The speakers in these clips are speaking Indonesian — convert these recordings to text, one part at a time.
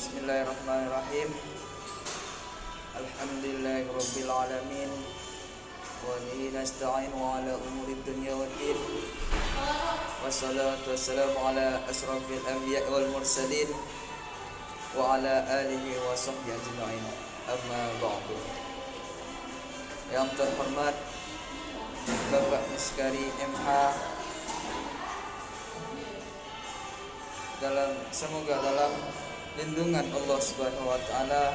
Bismillahirrahmanirrahim. Alhamdulillahirabbil alamin. Wa bihi nasta'inu ala umuri dunya waddin. Wassalatu wassalamu ala asrafil anbiya wal mursalin wa ala alihi wa sahbihi ajma'in. Amma ba'du. Yang terhormat Bapak Miskari MH, semoga dalam lindungan Allah Subhanahu wa taala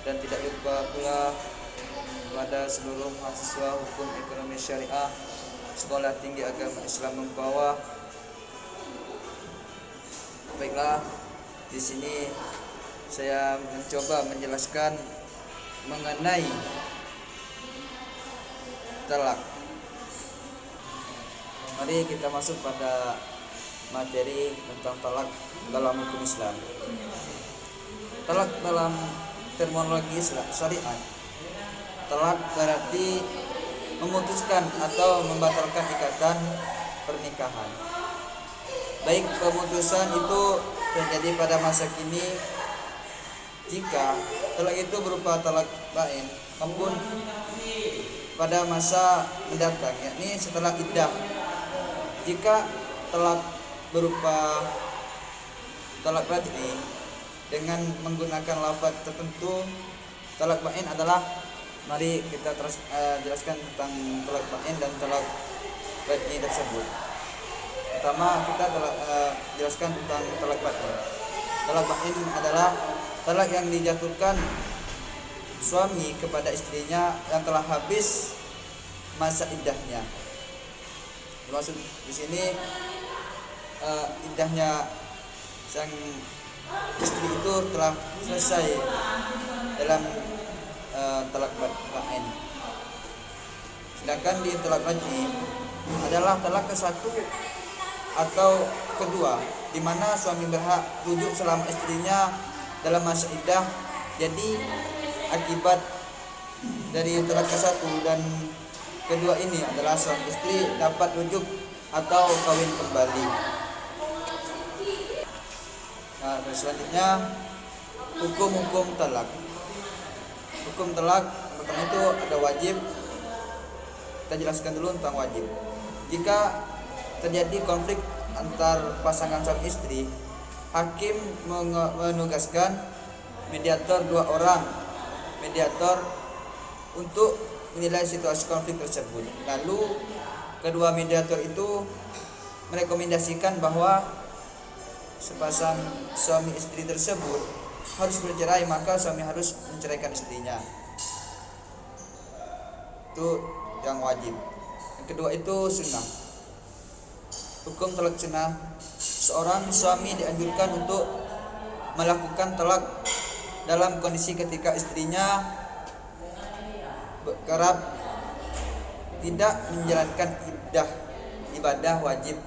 dan tidak lupa pula kepada seluruh mahasiswa hukum ekonomi syariah Sekolah Tinggi Agama Islam Mempawah. Baiklah, di sini saya mencoba menjelaskan mengenai talak. Mari kita masuk pada materi tentang talak dalam hukum Islam. Talak dalam terminologi syariat, talak berarti memutuskan atau membatalkan ikatan pernikahan. Baik pemutusan itu terjadi pada masa kini jika talak itu berupa talak bain, maupun pada masa mendatang, yakni setelah iddah. Jika talak berupa talak raj'i dengan menggunakan lafaz tertentu, talak bain adalah, mari kita jelaskan tentang talak bain dan talak raj'i tersebut. Pertama kita jelaskan tentang talak bain. Talak bain adalah talak yang dijatuhkan suami kepada istrinya yang telah habis masa iddahnya. Maksud di sini iddahnya sang istri itu telah selesai dalam talak bain. Sedangkan di talak raj'i adalah talak ke-1 atau kedua, di mana suami berhak rujuk selama istrinya dalam masa iddah. Jadi akibat dari talak ke-1 dan kedua ini adalah suami istri dapat rujuk atau kawin kembali. Nah, selanjutnya hukum talak. Hukum talak pertama itu ada wajib. Kita jelaskan dulu tentang wajib. Jika terjadi konflik antar pasangan suami istri, hakim menugaskan mediator 2 orang, mediator untuk menilai situasi konflik tersebut. Lalu kedua mediator itu merekomendasikan bahwa sepasang suami istri tersebut harus bercerai, maka suami harus menceraikan istrinya. Itu yang wajib. Yang kedua itu sunnah. Hukum talak sunnah, seorang suami dianjurkan untuk melakukan talak dalam kondisi ketika istrinya kerap tidak menjalankan ibadah wajib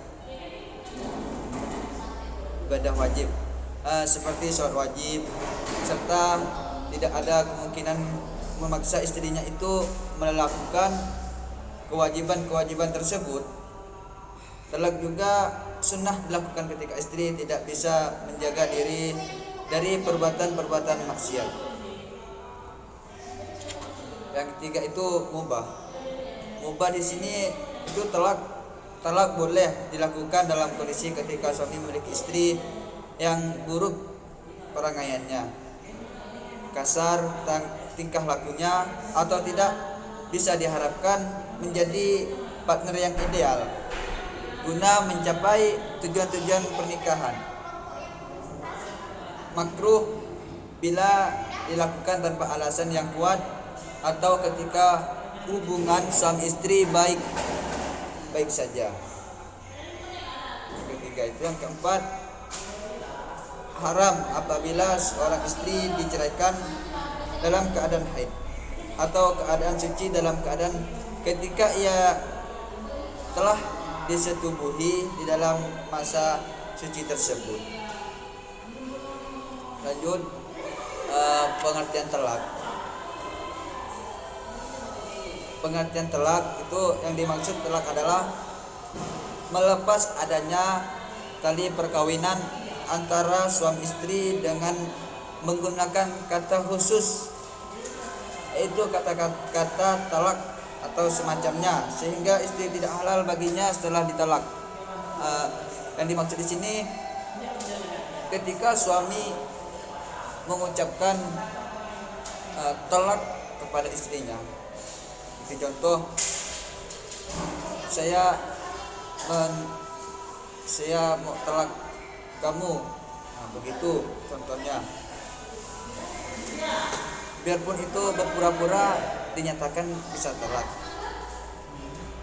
seperti sholat wajib, serta tidak ada kemungkinan memaksa istrinya itu melakukan kewajiban tersebut. Talak juga sunnah dilakukan ketika istri tidak bisa menjaga diri dari perbuatan maksiat. Yang ketiga itu mubah. Mubah di sini itu talak boleh dilakukan dalam kondisi ketika suami memiliki istri yang buruk perangaiannya, kasar tingkah lakunya, atau tidak bisa diharapkan menjadi partner yang ideal guna mencapai tujuan-tujuan pernikahan. Makruh bila dilakukan tanpa alasan yang kuat atau ketika hubungan suami istri baik saja. Yang ketiga itu. Yang keempat, haram apabila seorang istri diceraikan dalam keadaan haid atau keadaan suci dalam keadaan ketika ia telah disetubuhi di dalam masa suci tersebut. Lanjut, pengertian talak. Pengertian talak itu, yang dimaksud talak adalah melepas adanya tali perkawinan antara suami istri dengan menggunakan kata khusus, yaitu kata talak atau semacamnya, sehingga istri tidak halal baginya setelah ditalak. Yang dimaksud di sini ketika suami mengucapkan talak kepada istrinya. Itu contoh, saya mau talak kamu. Nah, begitu contohnya. Biarpun itu berpura-pura, dinyatakan bisa talak.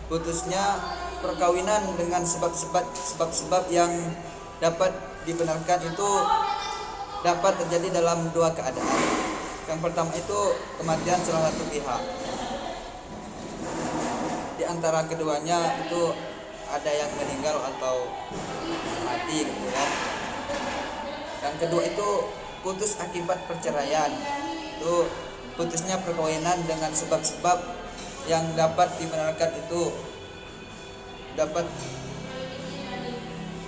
Putusnya perkawinan dengan sebab-sebab yang dapat dibenarkan itu dapat terjadi dalam dua keadaan. Yang pertama itu kematian salah satu pihak. Di antara keduanya itu ada yang meninggal atau mati gitu kan. Yang kedua itu putus akibat perceraian. Itu putusnya perkawinan dengan sebab-sebab yang dapat dibenarkan, itu dapat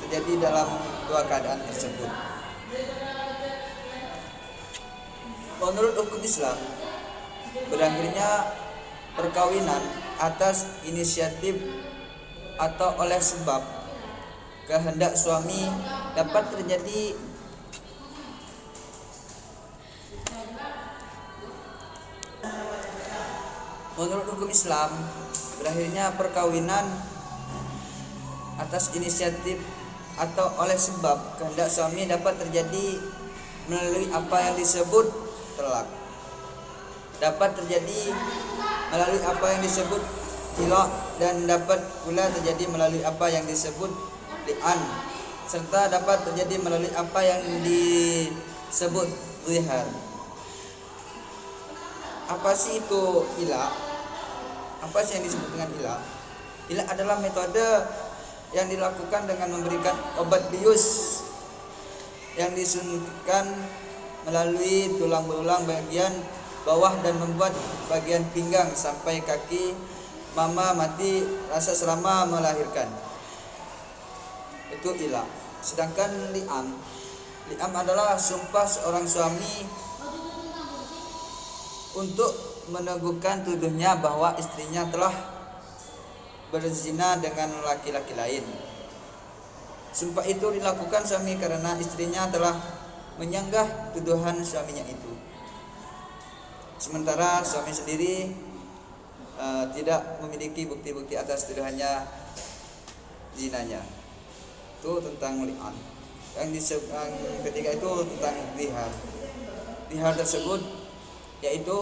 terjadi dalam dua keadaan tersebut. Menurut hukum Islam, berakhirnya perkawinan atas inisiatif atau oleh sebab kehendak suami dapat terjadi Menurut hukum Islam, berakhirnya perkawinan atas inisiatif atau oleh sebab kehendak suami dapat terjadi melalui apa yang disebut talak. Dapat terjadi melalui apa yang disebut tilak, dan dapat pula terjadi melalui apa yang disebut li'an, serta dapat terjadi melalui apa yang disebut zihar. Apa sih itu ilah? Apa sih yang disebut dengan ilah? Ilah adalah metode yang dilakukan dengan memberikan obat bius yang disuntikkan melalui tulang belulang bagian bawah dan membuat bagian pinggang sampai kaki mama mati rasa selama melahirkan. Itu ilah. Sedangkan li'am adalah sumpah seorang suami untuk meneguhkan tuduhnya bahwa istrinya telah berzina dengan laki-laki lain. Sumpah itu dilakukan suami karena istrinya telah menyanggah tuduhan suaminya itu, sementara suami sendiri tidak memiliki bukti-bukti atas tuduhannya zinanya. Itu tentang li'an. Yang ketiga itu tentang zihar. Zihar tersebut yaitu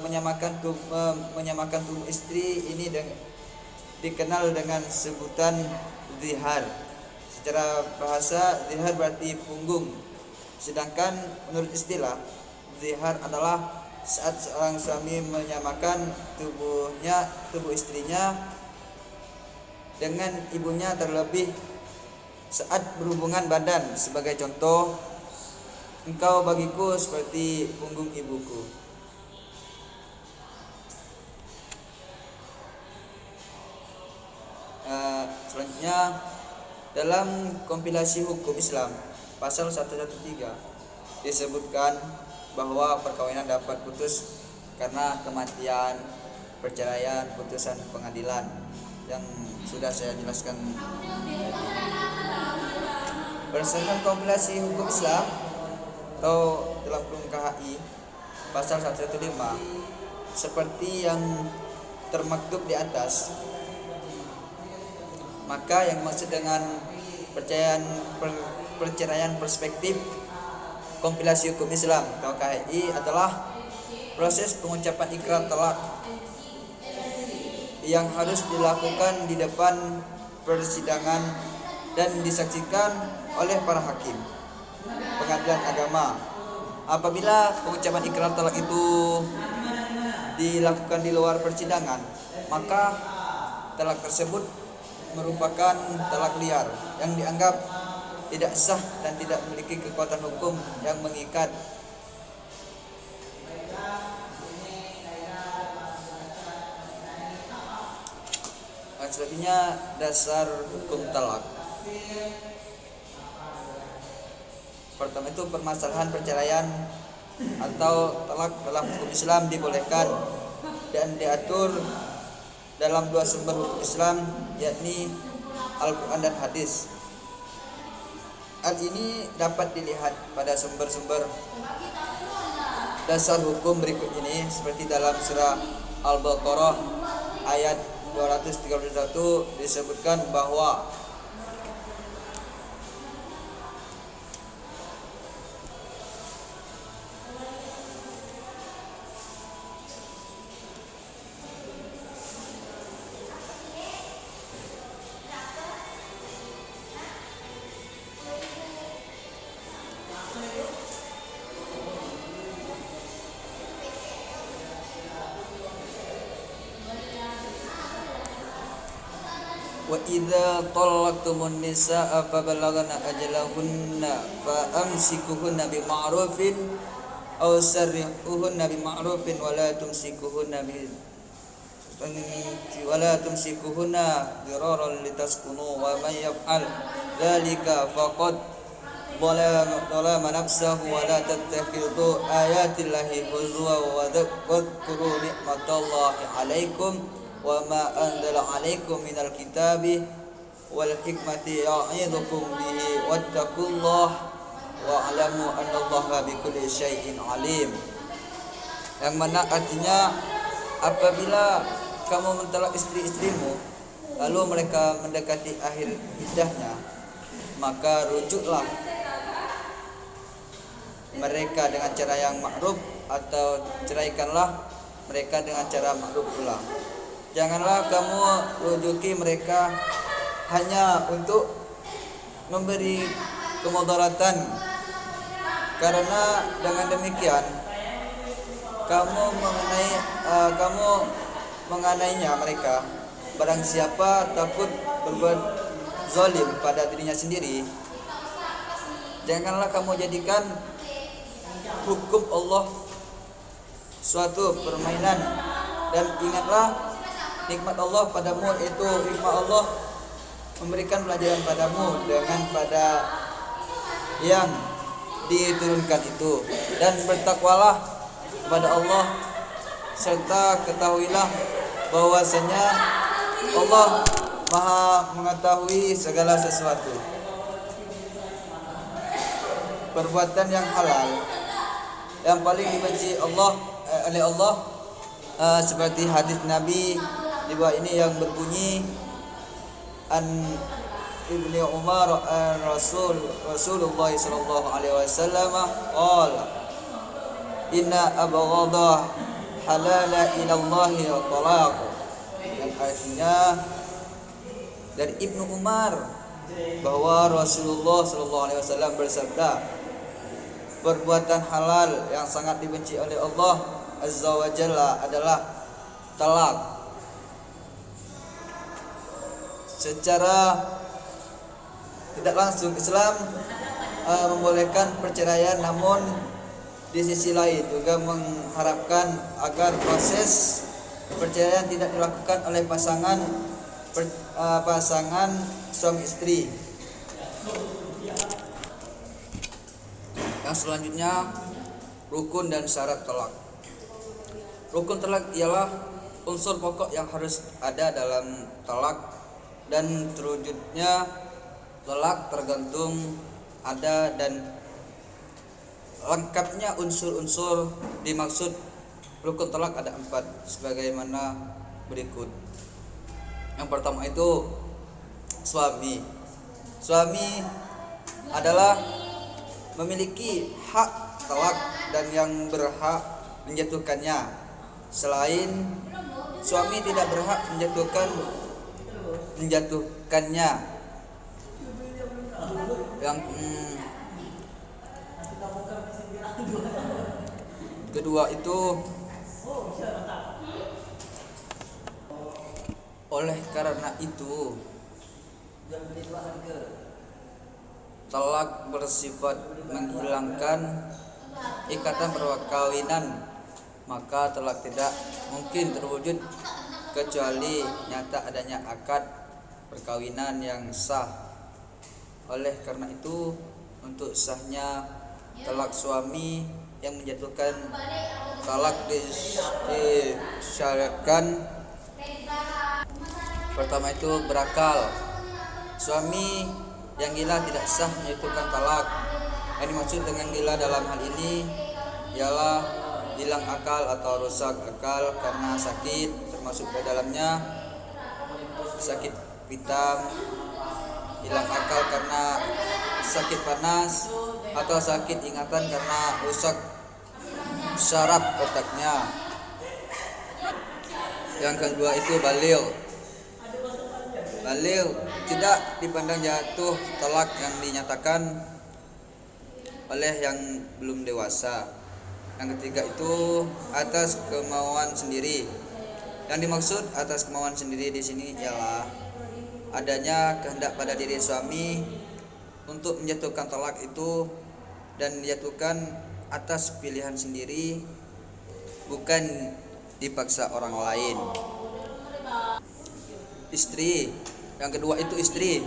menyamakan tubuh istri ini dikenal dengan sebutan zihar. Secara bahasa, zihar berarti punggung. Sedangkan menurut istilah, zihar adalah saat seorang suami menyamakan tubuh istrinya dengan ibunya, terlebih saat berhubungan badan. Sebagai contoh, engkau bagiku seperti punggung ibuku. Selanjutnya, dalam kompilasi hukum Islam pasal 113 disebutkan bahwa perkawinan dapat putus karena kematian, perceraian, putusan pengadilan, yang sudah saya jelaskan tadi. Berdasarkan kompilasi hukum Islam atau dalam hukum KHI pasal 115 seperti yang termaktub di atas, maka yang dimaksud dengan perceraian perspektif kompilasi hukum Islam atau KHI adalah proses pengucapan ikrar talak yang harus dilakukan di depan persidangan dan disaksikan oleh para hakim pengadilan agama. Apabila pengucapan ikrar talak itu dilakukan di luar persidangan, maka talak tersebut merupakan talak liar yang dianggap tidak sah dan tidak memiliki kekuatan hukum yang mengikat. Selanjutnya, dasar hukum talak. Pertama itu permasalahan perceraian atau talak dalam hukum Islam dibolehkan dan diatur dalam dua sumber hukum Islam, yakni Al-Quran dan hadis. Hal ini dapat dilihat pada sumber-sumber dasar hukum berikut ini, seperti dalam surah Al-Baqarah ayat 231 disebutkan bahwa wa idza talaqtumun nisaa fa balaghna ajalahunna fa amsikuhunna bi ma'rufin aw sarrihuhunna bi ma'rufin wa la tumsikuhunna diraran litaskunu wa man yaf'al dzalika faqad ظلم نفسه ولا تتخذوا آيات الله هزوا واذكروا نعمة الله عليكم وما أنزل عليكم من الكتاب والحكمة يعظكم به واتقوا الله واعلموا أن الله بكل شيء عليم. Yang mana artinya, apabila kamu mentalak istri-istrimu lalu mereka mendekati akhir iddahnya, maka rujuklah mereka dengan cara yang ma'ruf atau ceraikanlah mereka dengan cara ma'ruf pula. Janganlah kamu rujuki mereka hanya untuk memberi kemudaratan, karena dengan demikian kamu mengenainya mereka. Barang siapa takut berbuat zalim pada dirinya sendiri, janganlah kamu jadikan hukum Allah suatu permainan, dan ingatlah nikmat Allah padamu, itu nikmat Allah memberikan pelajaran padamu dengan pada yang diturunkan itu, dan bertakwalah kepada Allah serta ketahuilah bahwasanya Allah Maha mengetahui segala sesuatu. Perbuatan yang halal yang paling dibenci oleh Allah, seperti hadis Nabi di bawah ini yang berbunyi an Ibni Umar Rasulullah sallallahu alaihi wasallam qala inna abghadha halala ila Allah talaq. Dan artinya dari Ibnu Umar bahwa Rasulullah sallallahu alaihi wasallam bersabda, perbuatan halal yang sangat dibenci oleh Allah Azza wa Jalla adalah talak. Secara tidak langsung Islam membolehkan perceraian, namun di sisi lain juga mengharapkan agar proses perceraian tidak dilakukan oleh pasangan suami istri. Yang selanjutnya, rukun dan syarat talak. Rukun talak ialah unsur pokok yang harus ada dalam talak, dan terwujudnya talak tergantung ada dan lengkapnya unsur-unsur dimaksud rukun talak ada 4, sebagaimana berikut. Yang pertama itu suami. Suami adalah memiliki hak talak dan yang berhak menjatuhkannya. Selain suami tidak berhak menjatuhkannya. Yang kedua itu, oleh karena itu talak bersifat menghilangkan ikatan perkawinan, maka talak tidak mungkin terwujud kecuali nyata adanya akad perkawinan yang sah. Oleh karena itu Untuk sahnya talak suami yang menjatuhkan talak disyaratkan pertama itu berakal. Suami yang gila tidak sah menjatuhkan talak. Yang dimaksud dengan gila dalam hal ini ialah hilang akal atau rusak akal karena sakit, termasuk di dalamnya sakit pitam, hilang akal karena sakit panas, atau sakit ingatan karena rusak syaraf otaknya. Yang kedua itu balil. Balil tidak dipandang jatuh talak yang dinyatakan oleh yang belum dewasa. Yang ketiga itu atas kemauan sendiri. Yang dimaksud atas kemauan sendiri di sini ialah adanya kehendak pada diri suami untuk menjatuhkan talak itu dan dijatuhkan atas pilihan sendiri, bukan dipaksa orang lain. Istri, yang kedua itu istri.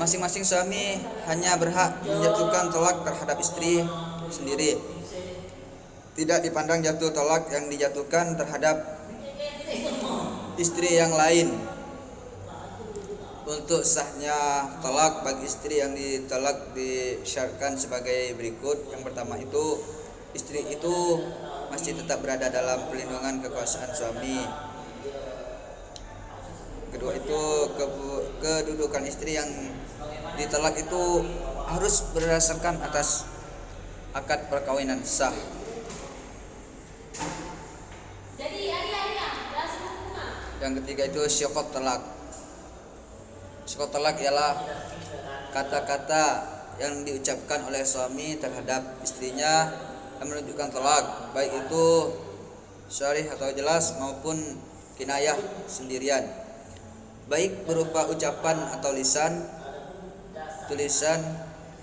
Masing-masing suami hanya berhak menjatuhkan talak terhadap istri sendiri. Tidak dipandang jatuh talak yang dijatuhkan terhadap istri yang lain. Untuk sahnya talak bagi istri yang ditalak disyaratkan sebagai berikut. Yang pertama itu istri itu masih tetap berada dalam perlindungan kekuasaan suami. Kedua itu kedudukan istri yang ditalak itu harus berdasarkan atas akad perkawinan sah. Yang ketiga itu syaqat talak. Syaqat talak ialah kata-kata yang diucapkan oleh suami terhadap istrinya yang menunjukkan talak, baik itu syarih atau jelas maupun kinayah sendirian, baik berupa ucapan atau lisan, tulisan,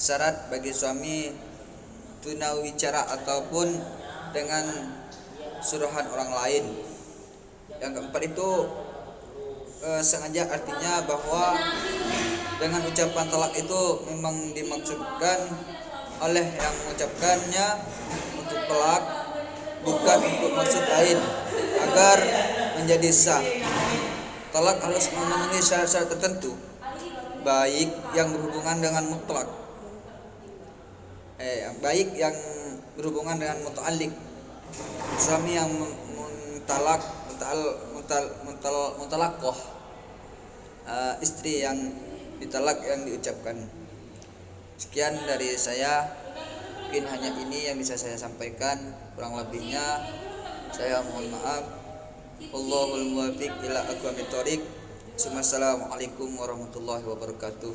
syarat bagi suami tunawicara ataupun dengan suruhan orang lain. Yang keempat itu sengaja, artinya bahwa dengan ucapan talak itu memang dimaksudkan oleh yang mengucapkannya untuk talak, bukan untuk maksud lain, agar menjadi sah. Talak harus memenuhi syarat-syarat tertentu, baik yang berhubungan dengan mutlak, baik yang berhubungan dengan muta'alliq, suami yang mentalak mutalaqah, istri yang ditalak yang diucapkan. Sekian dari saya, mungkin hanya ini yang bisa saya sampaikan, kurang lebihnya saya mohon maaf. Wallahul muwaffiq ila aqwamit thoriq. Assalamualaikum warahmatullahi wabarakatuh.